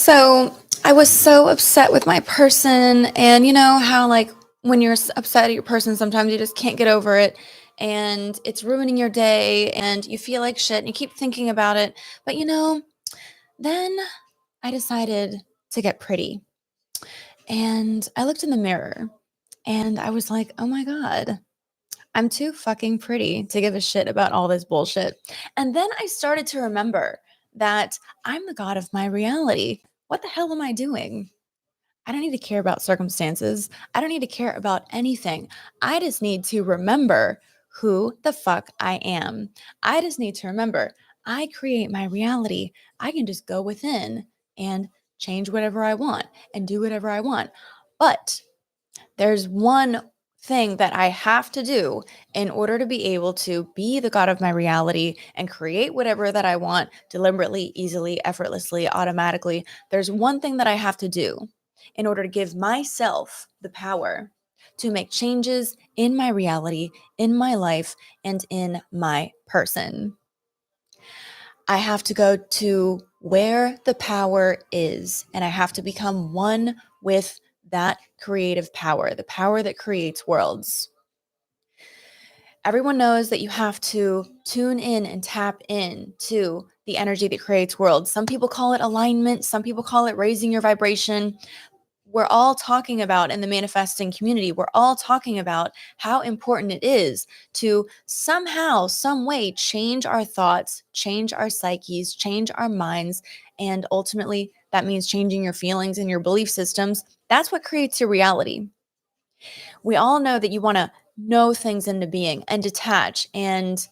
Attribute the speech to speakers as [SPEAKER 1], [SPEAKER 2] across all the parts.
[SPEAKER 1] So I was so upset with my person, and you know how, like, when you're upset at your person, sometimes you just can't get over it, and it's ruining your day, and you feel like shit, and you keep thinking about it. But then I decided to get pretty, and I looked in the mirror, and I was like, oh my God. I'm too fucking pretty to give a shit about all this bullshit. And then I started to remember that I'm the god of my reality. What the hell am I doing? I don't need to care about circumstances. I don't need to care about anything. I just need to remember who the fuck I am. I just need to remember I create my reality. I can just go within and change whatever I want and do whatever I want. But there's one thing that I have to do in order to be able to be the god of my reality and create whatever that I want deliberately, easily, effortlessly, automatically. There's one thing that I have to do in order to give myself the power to make changes in my reality, in my life, and in my person. I have to go to where the power is, and I have to become one with that creative power, the power that creates worlds. Everyone knows that you have to tune in and tap in to the energy that creates worlds. Some people call it alignment, some people call it raising your vibration. We're all talking about in the manifesting community, we're all talking about how important it is to somehow, some way change our thoughts, change our psyches, change our minds. And ultimately, that means changing your feelings and your belief systems. That's what creates your reality. We all know that you want to know things into being and detach and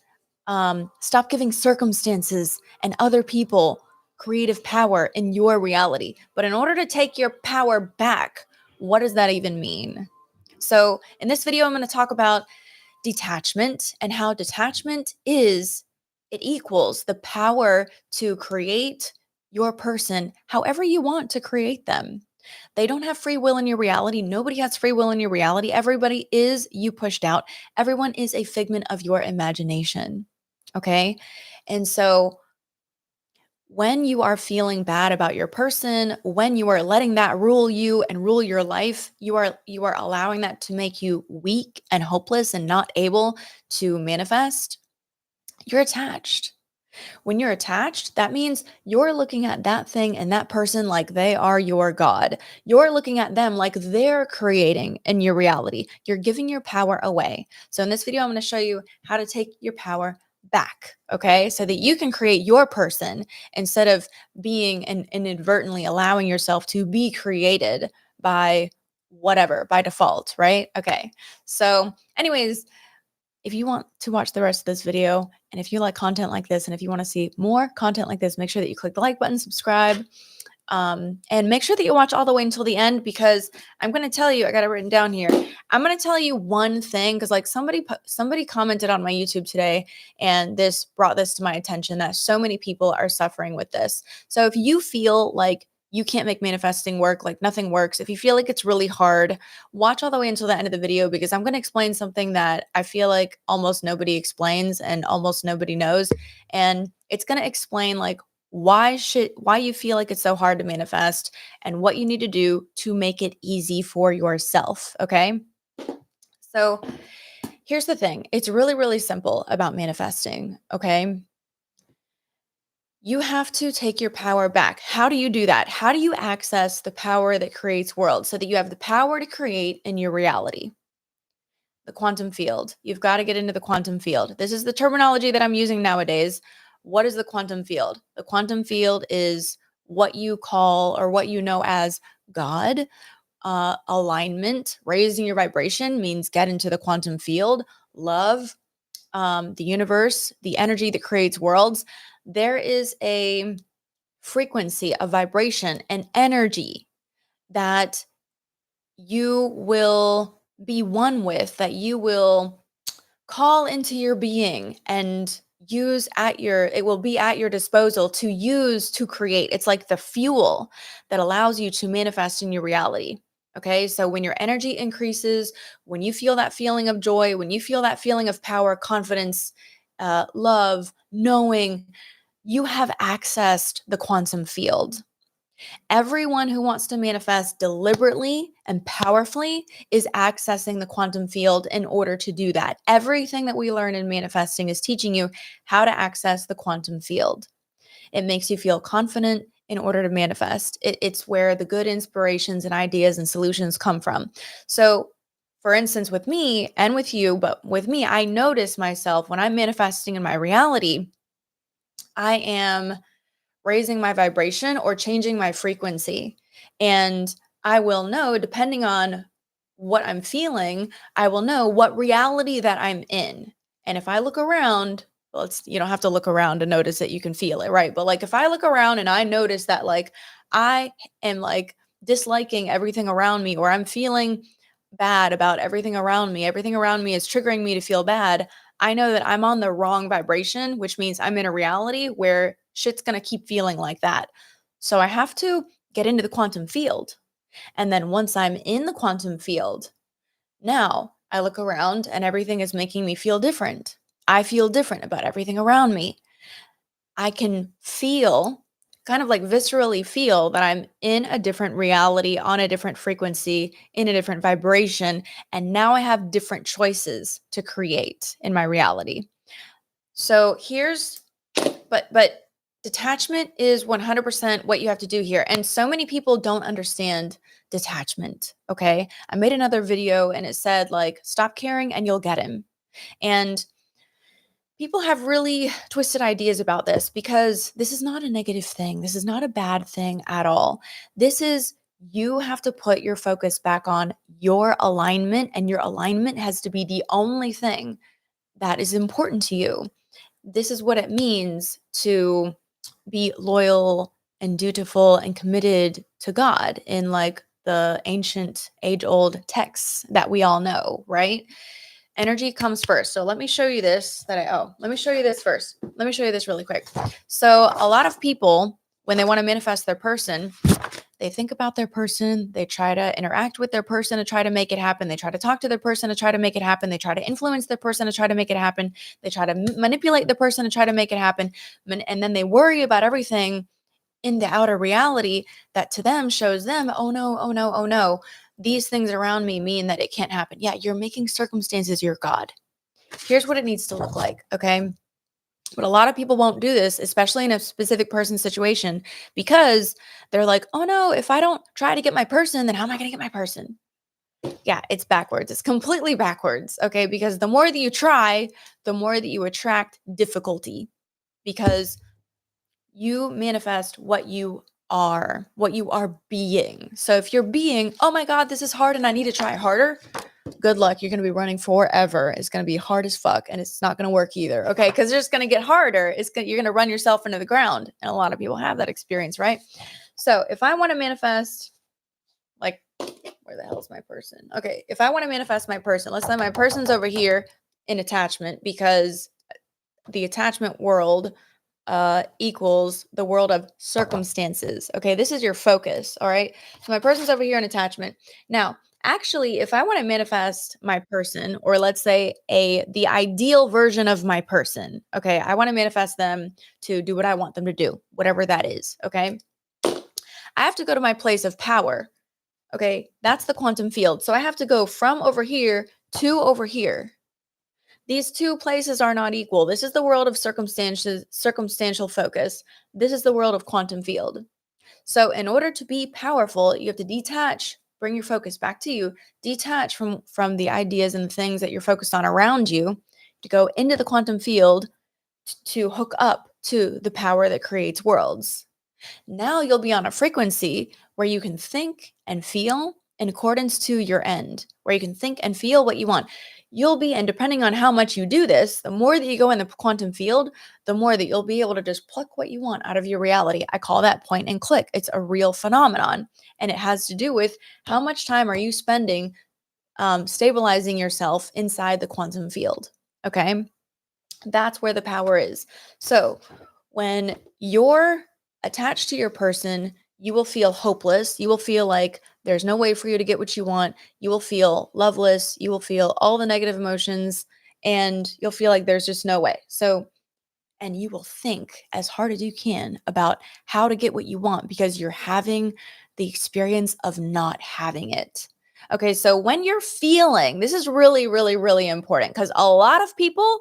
[SPEAKER 1] stop giving circumstances and other people creative power in your reality. But in order to take your power back, what does that even mean? So, in this video, I'm going to talk about detachment and how detachment it equals the power to create your person however you want to create them. They don't have free will in your reality. Nobody has free will in your reality. Everybody is you pushed out. Everyone is a figment of your imagination. Okay. And so when you are feeling bad about your person, when you are letting that rule you and rule your life, you are allowing that to make you weak and hopeless and not able to manifest. You're attached. When you're attached, that means you're looking at that thing and that person like they are your God. You're looking at them like they're creating in your reality. You're giving your power away. So in this video, I'm going to show you how to take your power back, okay? So that you can create your person instead of being and inadvertently allowing yourself to be created by whatever, by default, right? Okay. So anyways, if you want to watch the rest of this video, and if you like content like this, and if you want to see more content like this, make sure that you click the like button, subscribe, and make sure that you watch all the way until the end, because I'm going to tell you, I got it written down here. I'm going to tell you one thing, because like somebody commented on my YouTube today, and this brought this to my attention that so many people are suffering with this. So if you feel like you can't make manifesting work, like nothing works, if you feel like it's really hard, watch all the way until the end of the video, because I'm going to explain something that I feel like almost nobody explains and almost nobody knows. And it's going to explain like why you feel like it's so hard to manifest and what you need to do to make it easy for yourself. Okay. So here's the thing. It's really, really simple about manifesting. Okay. You have to take your power back. How do you do that? How do you access the power that creates worlds so that you have the power to create in your reality? The quantum field. You've got to get into the quantum field. This is the terminology that I'm using nowadays. What is the quantum field? The quantum field is what you call or what you know as God. Alignment, raising your vibration means get into the quantum field. Love, the universe, the energy that creates worlds. There is a frequency, a vibration, an energy that you will be one with, that you will call into your being and it will be at your disposal to use to create. It's like the fuel that allows you to manifest in your reality. Okay, so when your energy increases, when you feel that feeling of joy, when you feel that feeling of power, confidence, love, knowing, you have accessed the quantum field. Everyone who wants to manifest deliberately and powerfully is accessing the quantum field in order to do that. Everything that we learn in manifesting is teaching you how to access the quantum field. It makes you feel confident in order to manifest. It's where the good inspirations and ideas and solutions come from. So, for instance, with me and with you, but with me, I notice myself when I'm manifesting in my reality, I am raising my vibration or changing my frequency. And I will know, depending on what I'm feeling, I will know what reality that I'm in. And if I look around, well, you don't have to look around to notice that you can feel it, right? But like if I look around and I notice that like I am like disliking everything around me, or I'm feeling bad about everything around me is triggering me to feel bad. I know that I'm on the wrong vibration, which means I'm in a reality where shit's going to keep feeling like that. So I have to get into the quantum field. And then once I'm in the quantum field, now I look around and everything is making me feel different. I feel different about everything around me. I can feel, kind of like viscerally feel, that I'm in a different reality, on a different frequency, in a different vibration. And now I have different choices to create in my reality. So but detachment is 100% what you have to do here. And so many people don't understand detachment. Okay. I made another video and it said, like, stop caring and you'll get him. And people have really twisted ideas about this, because this is not a negative thing. This is not a bad thing at all. This is, you have to put your focus back on your alignment, and your alignment has to be the only thing that is important to you. This is what it means to be loyal and dutiful and committed to God in like the ancient age old texts that we all know, right? Energy comes first. So let me show you this let me show you this first. Let me show you this really quick. So a lot of people, when they want to manifest their person, they think about their person, they try to interact with their person to try to make it happen. They try to talk to their person to try to make it happen. They try to influence their person to try to make it happen. They try to manipulate the person to try to make it happen. And then they worry about everything in the outer reality that to them shows them, oh no, oh no, oh no. These things around me mean that it can't happen. Yeah, you're making circumstances your God. Here's what it needs to look like, okay? But a lot of people won't do this, especially in a specific person situation, because they're like, oh no, if I don't try to get my person, then how am I going to get my person? Yeah, it's backwards. It's completely backwards. Okay. Because the more that you try, the more that you attract difficulty, because you manifest what you are being. So if you're being, oh my God, this is hard and I need to try harder, good luck. You're going to be running forever. It's going to be hard as fuck, and it's not going to work either. Okay. Because it's just going to get harder. You're going to run yourself into the ground. And a lot of people have that experience, right? So if I want to manifest, like, where the hell is my person? Okay. If I want to manifest my person, let's say my person's over here in attachment, because the attachment world equals the world of circumstances. Okay, this is your focus. All right. So my person's over here in attachment. Now, actually, if I want to manifest my person, or let's say the ideal version of my person, okay, I want to manifest them to do what I want them to do, whatever that is. Okay. I have to go to my place of power. Okay, that's the quantum field. So I have to go from over here to over here. These two places are not equal. This is the world of circumstantial focus. This is the world of quantum field. So in order to be powerful, you have to detach, bring your focus back to you, detach from the ideas and the things that you're focused on around you, to go into the quantum field to hook up to the power that creates worlds. Now you'll be on a frequency where you can think and feel in accordance to your end, where you can think and feel what you want. You'll be, and depending on how much you do this, the more that you go in the quantum field, the more that you'll be able to just pluck what you want out of your reality. I call that point and click. It's a real phenomenon. And it has to do with how much time are you spending stabilizing yourself inside the quantum field. Okay. That's where the power is. So when you're attached to your person, you will feel hopeless. You will feel like there's no way for you to get what you want. You will feel loveless. You will feel all the negative emotions, and you'll feel like there's just no way. So and you will think as hard as you can about how to get what you want because you're having the experience of not having it. Okay, so when you're feeling, this is really, really, really important because a lot of people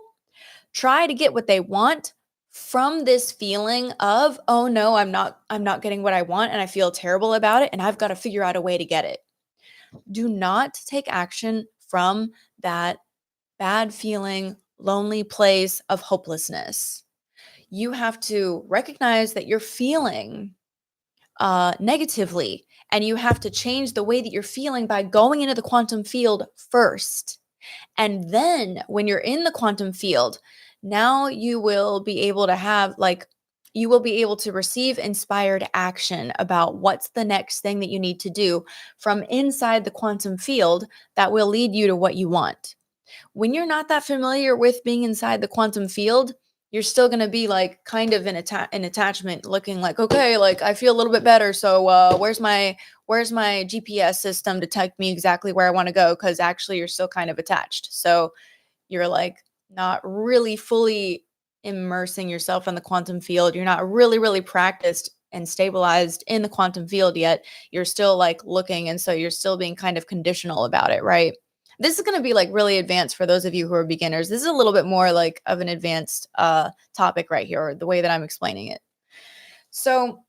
[SPEAKER 1] try to get what they want from this feeling of, oh no, I'm not getting what I want and I feel terrible about it and I've got to figure out a way to get it. Do not take action from that bad feeling, lonely place of hopelessness. You have to recognize that you're feeling negatively, and you have to change the way that you're feeling by going into the quantum field first. And then when you're in the quantum field, now you will be able to have you will be able to receive inspired action about what's the next thing that you need to do from inside the quantum field that will lead you to what you want. When you're not that familiar with being inside the quantum field, you're still going to be like kind of in attachment looking like, okay, like I feel a little bit better. So where's my GPS system to take me exactly where I want to go? Because actually you're still kind of attached. So you're like not really fully immersing yourself in the quantum field. You're not really, really practiced and stabilized in the quantum field yet. You're still like looking. And so you're still being kind of conditional about it, right? This is going to be like really advanced for those of you who are beginners. This is a little bit more like of an advanced topic right here, or the way that I'm explaining it. So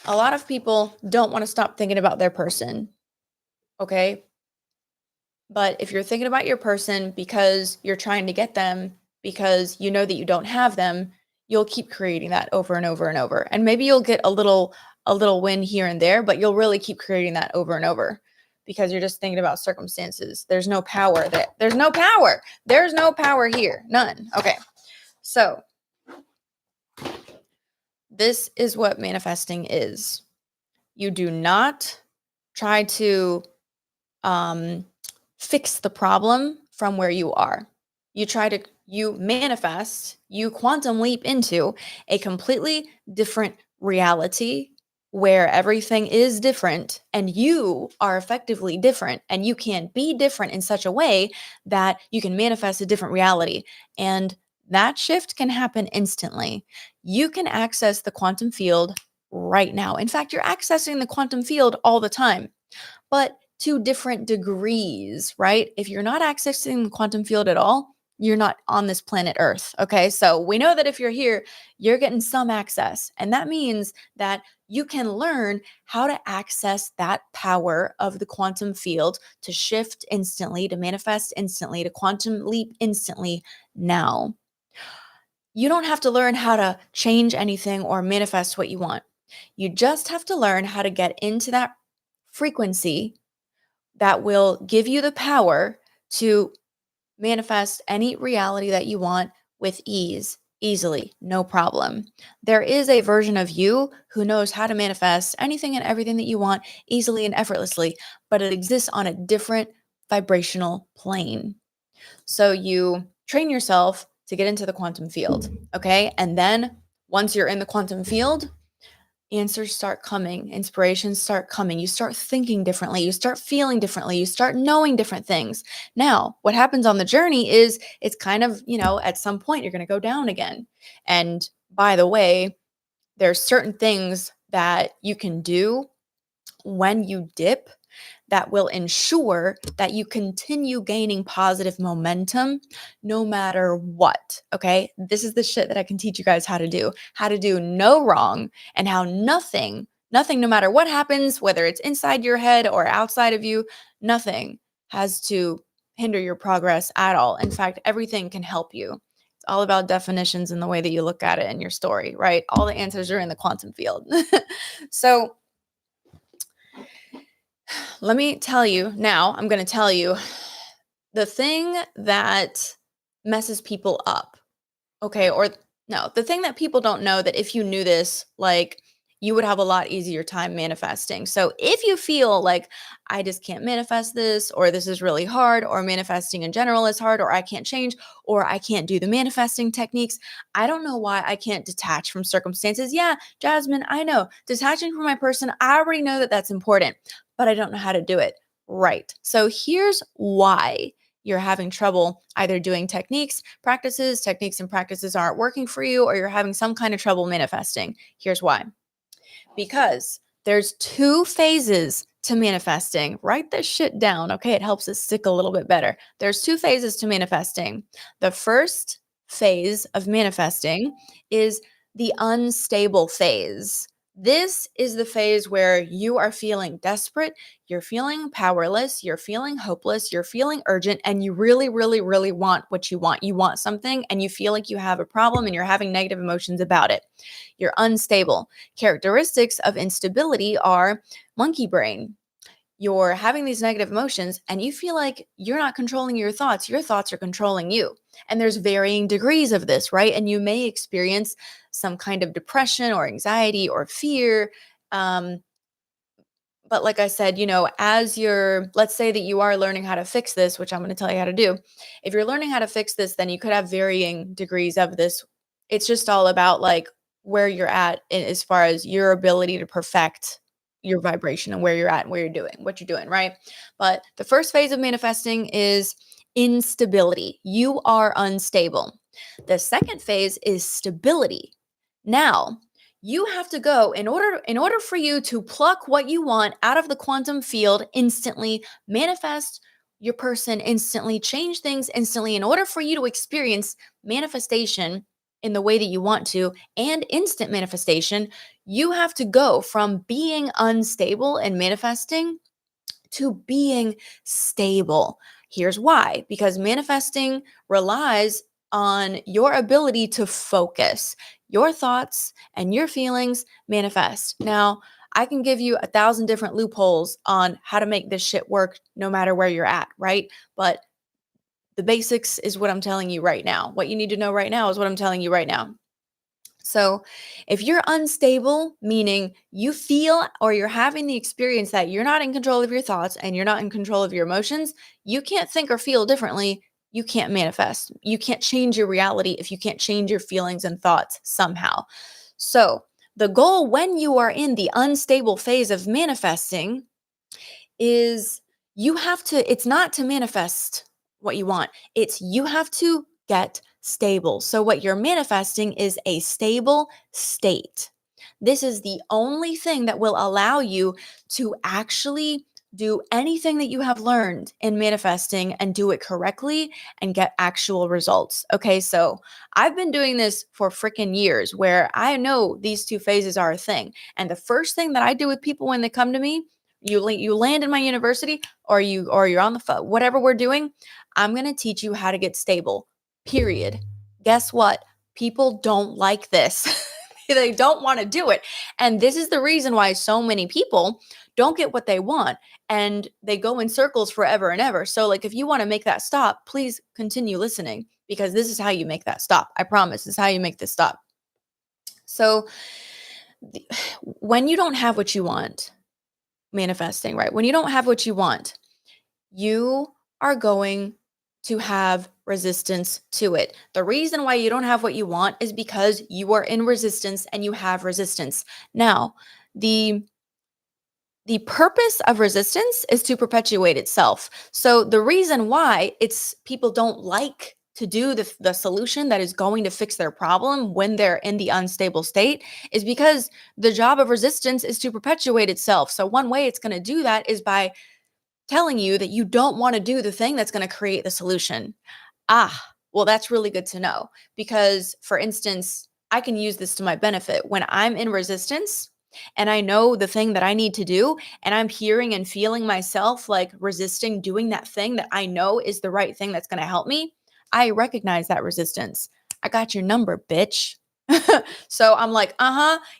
[SPEAKER 1] a lot of people don't want to stop thinking about their person. Okay. But if you're thinking about your person because you're trying to get them, because you know that you don't have them, you'll keep creating that over and over and over. And maybe you'll get a little win here and there, but you'll really keep creating that over and over because you're just thinking about circumstances. There's no power there. There's no power. There's no power here. None. Okay. So this is what manifesting is. You do not try to fix the problem from where you are. You manifest, you quantum leap into a completely different reality where everything is different and you are effectively different, and you can be different in such a way that you can manifest a different reality. And that shift can happen instantly. You can access the quantum field right now. In fact, you're accessing the quantum field all the time, but to different degrees, right? If you're not accessing the quantum field at all, you're not on this planet Earth. Okay. So we know that if you're here, you're getting some access. And that means that you can learn how to access that power of the quantum field to shift instantly, to manifest instantly, to quantum leap instantly now. You don't have to learn how to change anything or manifest what you want. You just have to learn how to get into that frequency that will give you the power to manifest any reality that you want with ease, easily, no problem. There is a version of you who knows how to manifest anything and everything that you want easily and effortlessly, but it exists on a different vibrational plane. So you train yourself to get into the quantum field, okay? And then once you're in the quantum field, answers start coming, inspirations start coming, you start thinking differently, you start feeling differently, you start knowing different things. Now, what happens on the journey is it's kind of, at some point you're going to go down again. And by the way, there's certain things that you can do when you dip that will ensure that you continue gaining positive momentum no matter what. Okay. This is the shit that I can teach you guys how to do no wrong, and how nothing, no matter what happens, whether it's inside your head or outside of you, nothing has to hinder your progress at all. In fact, everything can help you. It's all about definitions and the way that you look at it in your story, right? All the answers are in the quantum field. So, let me tell you now, I'm going to tell you the thing that messes people up. Okay. Or no, the thing that people don't know, that if you knew this, like, you would have a lot easier time manifesting. So if you feel like I just can't manifest this, or this is really hard, or manifesting in general is hard, or I can't change, or I can't do the manifesting techniques, I don't know why I can't detach from circumstances. Yeah, Jasmine, I know detaching from my person, I already know that that's important, but I don't know how to do it right. So here's why you're having trouble either doing techniques and practices aren't working for you, or you're having some kind of trouble manifesting. Here's why. Because there's 2 phases to manifesting. Write this shit down, okay? It helps it stick a little bit better. There's 2 phases to manifesting. The first phase of manifesting is the unstable phase. This is the phase where you are feeling desperate, you're feeling powerless, you're feeling hopeless, you're feeling urgent, and you really, really, really want what you want. You want something and you feel like you have a problem and you're having negative emotions about it. You're unstable. Characteristics of instability are monkey brain. You're having these negative emotions and you feel like you're not controlling your thoughts. Your thoughts are controlling you. And there's varying degrees of this, right? And you may experience some kind of depression or anxiety or fear. Um, but like I said, as let's say that you are learning how to fix this, which I'm going to tell you how to do. If you're learning how to fix this, then you could have varying degrees of this. It's just all about like where you're at as far as your ability to perfect your vibration and where you're at and what you're doing, right? But the first phase of manifesting is instability. You are unstable. The second phase is stability. Now, you have to go in order for you to pluck what you want out of the quantum field instantly, manifest your person instantly, change things instantly. In order for you to experience manifestation in the way that you want to and instant manifestation, you have to go from being unstable and manifesting to being stable. Here's why: because manifesting relies on your ability to focus. Your thoughts and your feelings manifest. Now, I can give you 1,000 different loopholes on how to make this shit work no matter where you're at, right? But the basics is what I'm telling you right now. What you need to know right now is what I'm telling you right now. So, if you're unstable, meaning you feel or you're having the experience that you're not in control of your thoughts and you're not in control of your emotions, you can't think or feel differently. You can't manifest. You can't change your reality if you can't change your feelings and thoughts somehow. So, the goal when you are in the unstable phase of manifesting is it's not to manifest what you want, it's you have to get stable. So, what you're manifesting is a stable state. This is the only thing that will allow you to actually do anything that you have learned in manifesting and do it correctly and get actual results. Okay, so I've been doing this for freaking years where I know these 2 phases are a thing. And the first thing that I do with people when they come to me, you land in my university or you're on the phone, whatever we're doing, I'm going to teach you how to get stable. Period. Guess what? People don't like this. They don't want to do it. And this is the reason why so many people don't get what they want and they go in circles forever and ever. So like if you want to make that stop, please continue listening because this is how you make that stop. I promise this is how you make this stop. So when you don't have what you want, manifesting, right? When you don't have what you want, you are going to have resistance to it. The reason why you don't have what you want is because you are in resistance and you have resistance. Now, the purpose of resistance is to perpetuate itself. So the reason why people don't like to do the solution that is going to fix their problem when they're in the unstable state is because the job of resistance is to perpetuate itself. So one way it's going to do that is by telling you that you don't want to do the thing that's going to create the solution. Well, that's really good to know because, for instance, I can use this to my benefit. When I'm in resistance and I know the thing that I need to do, and I'm hearing and feeling myself like resisting doing that thing that I know is the right thing that's going to help me, I recognize that resistance. I got your number, bitch. So I'm like,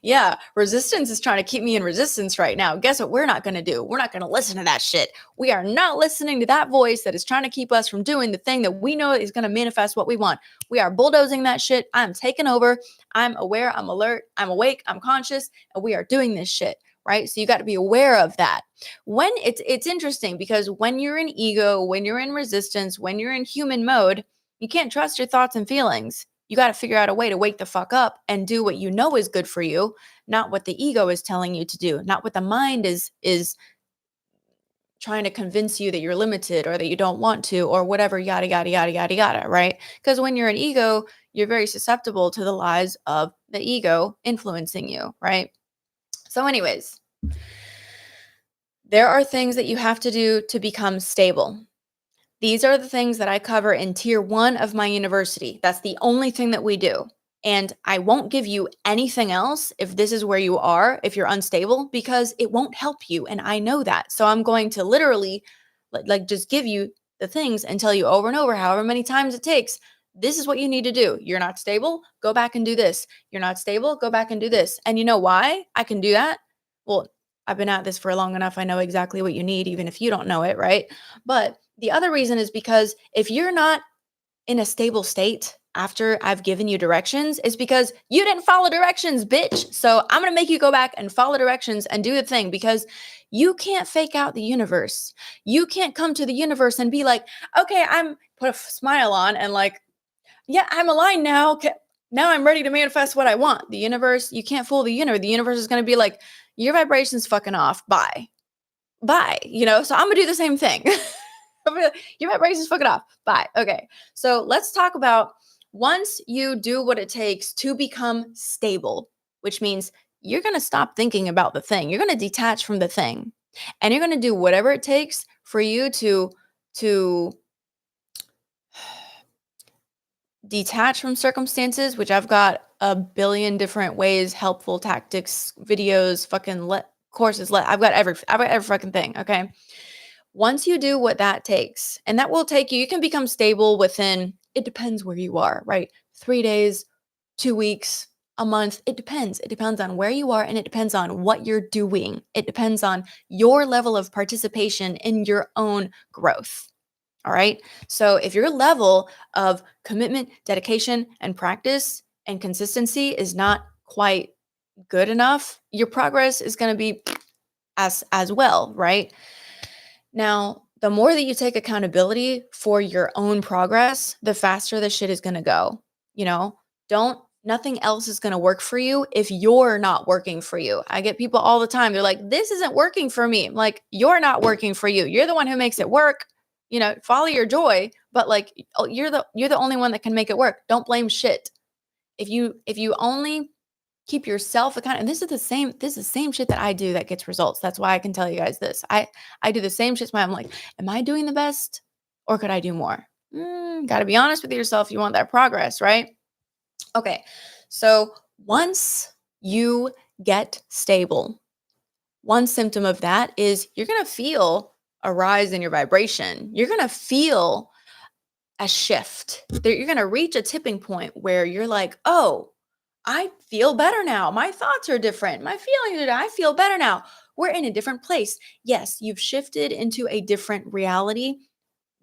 [SPEAKER 1] yeah, resistance is trying to keep me in resistance right now. Guess what we're not going to do? We're not going to listen to that shit. We are not listening to that voice that is trying to keep us from doing the thing that we know is going to manifest what we want. We are bulldozing that shit. I'm taking over. I'm aware. I'm alert. I'm awake. I'm conscious. And we are doing this shit. Right. So you got to be aware of that. When it's interesting because when you're in ego, when you're in resistance, when you're in human mode, you can't trust your thoughts and feelings. You got to figure out a way to wake the fuck up and do what you know is good for you, not what the ego is telling you to do, not what the mind is trying to convince you that you're limited or that you don't want to or whatever, yada, yada, yada, yada, yada, right? Because when you're an ego, you're very susceptible to the lies of the ego influencing you, right? So anyways, there are things that you have to do to become stable. These are the things that I cover in tier 1 of my university. That's the only thing that we do. And I won't give you anything else if this is where you are, if you're unstable, because it won't help you. And I know that. So I'm going to literally like just give you the things and tell you over and over, however many times it takes. This is what you need to do. You're not stable, go back and do this. You're not stable, go back and do this. And you know why I can do that? Well, I've been at this for long enough. I know exactly what you need, even if you don't know it, right? But the other reason is because if you're not in a stable state after I've given you directions, is because you didn't follow directions, bitch. So I'm going to make you go back and follow directions and do the thing, because you can't fake out the universe. You can't come to the universe and be like, okay, I'm put a smile on and like, yeah, I'm aligned now. Now I'm ready to manifest what I want. The universe, you can't fool the universe. The universe is going to be like, your vibration's fucking off. Bye. Bye. So I'm going to do the same thing. Your vibration's fucking off. Bye. Okay. So let's talk about once you do what it takes to become stable, which means you're going to stop thinking about the thing. You're going to detach from the thing, and you're going to do whatever it takes for you to detach from circumstances, which I've got a billion different ways, helpful tactics, videos, fucking courses. I've got every fucking thing. Okay. Once you do what that takes, and that will take you can become stable within, it depends where you are, right? 3 days, 2 weeks, a month. It depends. It depends on where you are, and it depends on what you're doing. It depends on your level of participation in your own growth. All right. So if your level of commitment, dedication, and practice and consistency is not quite good enough, your progress is going to be as well, right? Now, the more that you take accountability for your own progress, the faster the shit is going to go. Don't nothing else is going to work for you if you're not working for you. I get people all the time. They're like, "This isn't working for me." I'm like, "You're not working for you. You're the one who makes it work. Follow your joy, but like you're the only one that can make it work. Don't blame shit. If you only keep yourself accountable. And this is the same shit that I do that gets results. That's why I can tell you guys this. I do the same shit. I'm like, am I doing the best or could I do more? Got to be honest with yourself. You want that progress, right? Okay. So once you get stable, one symptom of that is you're going to feel a rise in your vibration. You're going to feel a shift. You're going to reach a tipping point where you're like, oh, I feel better now. My thoughts are different. My feelings are, I feel better now. We're in a different place. Yes, you've shifted into a different reality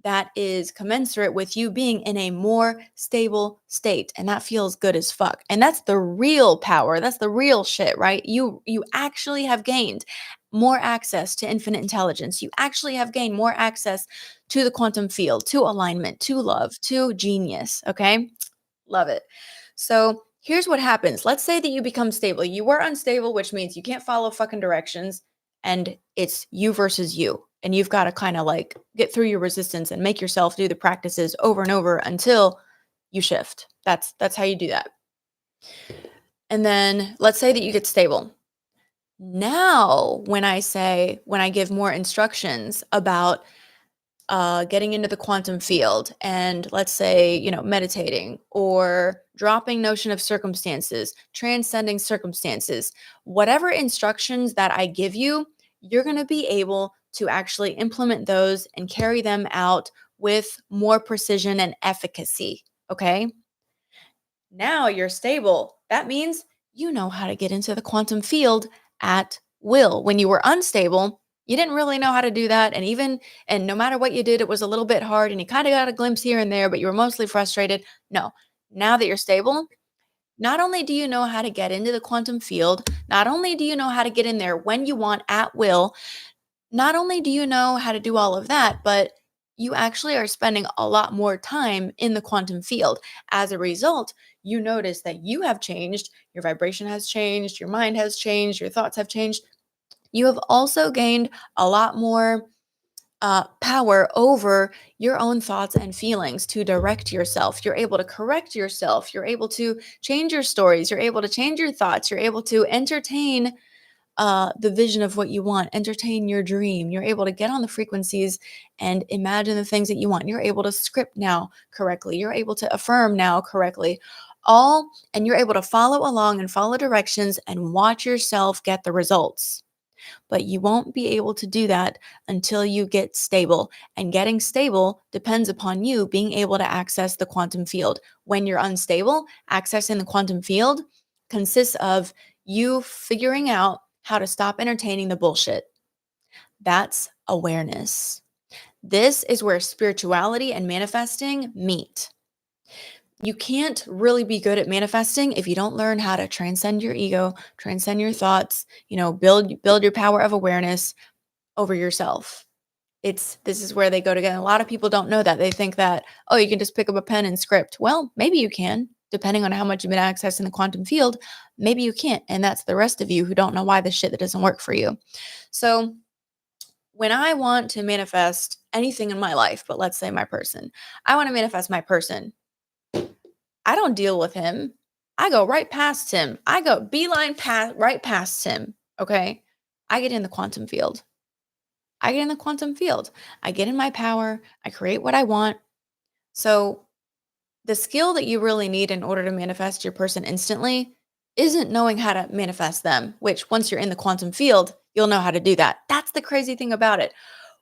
[SPEAKER 1] that is commensurate with you being in a more stable state. And that feels good as fuck. And that's the real power. That's the real shit, right? You actually have gained more access to infinite intelligence. You actually have gained more access to the quantum field, to alignment, to love, to genius. Okay. Love it. So here's what happens. Let's say that you become stable. You were unstable, which means you can't follow fucking directions, and it's you versus you. And you've got to kind of like get through your resistance and make yourself do the practices over and over until you shift. That's how you do that. And then let's say that you get stable. Now, when I give more instructions about getting into the quantum field and let's say, meditating or dropping notion of circumstances, transcending circumstances, whatever instructions that I give you, you're going to be able to actually implement those and carry them out with more precision and efficacy. Okay. Now you're stable. That means you know how to get into the quantum field at will. When you were unstable, you didn't really know how to do that. And no matter what you did, it was a little bit hard and you kind of got a glimpse here and there, but you were mostly frustrated. No, now that you're stable, not only do you know how to get into the quantum field, not only do you know how to get in there when you want at will, not only do you know how to do all of that, but you actually are spending a lot more time in the quantum field. As a result, you notice that you have changed, your vibration has changed, your mind has changed, your thoughts have changed. You have also gained a lot more power over your own thoughts and feelings to direct yourself. You're able to correct yourself. You're able to change your stories. You're able to change your thoughts. You're able to entertain the vision of what you want, entertain your dream. You're able to get on the frequencies and imagine the things that you want. You're able to script now correctly. You're able to affirm now correctly. And you're able to follow along and follow directions and watch yourself get the results. But you won't be able to do that until you get stable. And getting stable depends upon you being able to access the quantum field. When you're unstable, accessing the quantum field consists of you figuring out how to stop entertaining the bullshit. That's awareness. This is where spirituality and manifesting meet. You can't really be good at manifesting if you don't learn how to transcend your ego, transcend your thoughts, build your power of awareness over yourself. This is where they go together. A lot of people don't know that. They think that, oh, you can just pick up a pen and script. Well, maybe you can, depending on how much you've been accessing the quantum field. Maybe you can't. And that's the rest of you who don't know why this shit that doesn't work for you. So when I want to manifest anything in my life, but let's say my person, I want to manifest my person. I don't deal with him. I go right past him. I go beeline right past him. Okay. I get in the quantum field. I get in the quantum field. I get in my power. I create what I want. So the skill that you really need in order to manifest your person instantly isn't knowing how to manifest them, which once you're in the quantum field, you'll know how to do that. That's the crazy thing about it.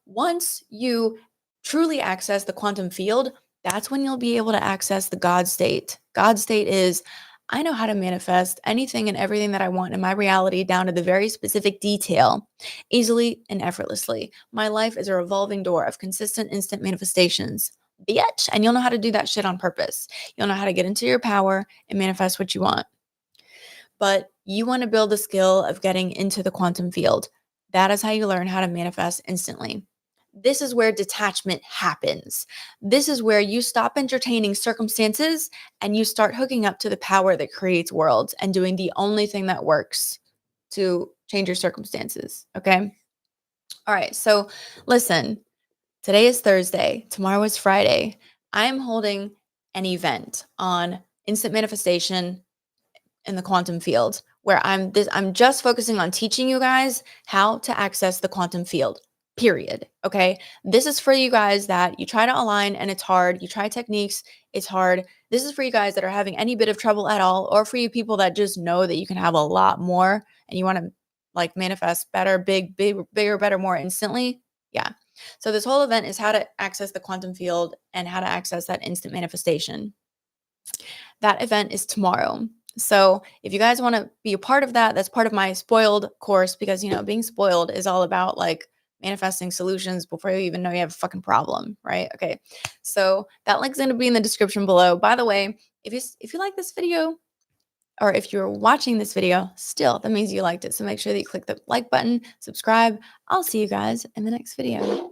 [SPEAKER 1] Once you truly access the quantum field, that's when you'll be able to access the God state. God state is, I know how to manifest anything and everything that I want in my reality down to the very specific detail, easily and effortlessly. My life is a revolving door of consistent, instant manifestations. Bitch. And you'll know how to do that shit on purpose. You'll know how to get into your power and manifest what you want. But you want to build the skill of getting into the quantum field. That is how you learn how to manifest instantly. This is where detachment happens. This is where you stop entertaining circumstances and you start hooking up to the power that creates worlds and doing the only thing that works to change your circumstances. Okay. All right. So listen, today is Thursday. Tomorrow is Friday. I'm holding an event on instant manifestation in the quantum field where I'm just focusing on teaching you guys how to access the quantum field. Period. Okay? This is for you guys that you try to align and it's hard. You try techniques, it's hard. This is for you guys that are having any bit of trouble at all, or for you people that just know that you can have a lot more and you want to like manifest better, bigger, better, more instantly. Yeah. So this whole event is how to access the quantum field and how to access that instant manifestation. That event is tomorrow. So if you guys want to be a part of that, that's part of my spoiled course because, being spoiled is all about like manifesting solutions before you even know you have a fucking problem, right? Okay. So that link's going to be in the description below. By the way, if you like this video or if you're watching this video still, that means you liked it. So make sure that you click the like button, subscribe. I'll see you guys in the next video.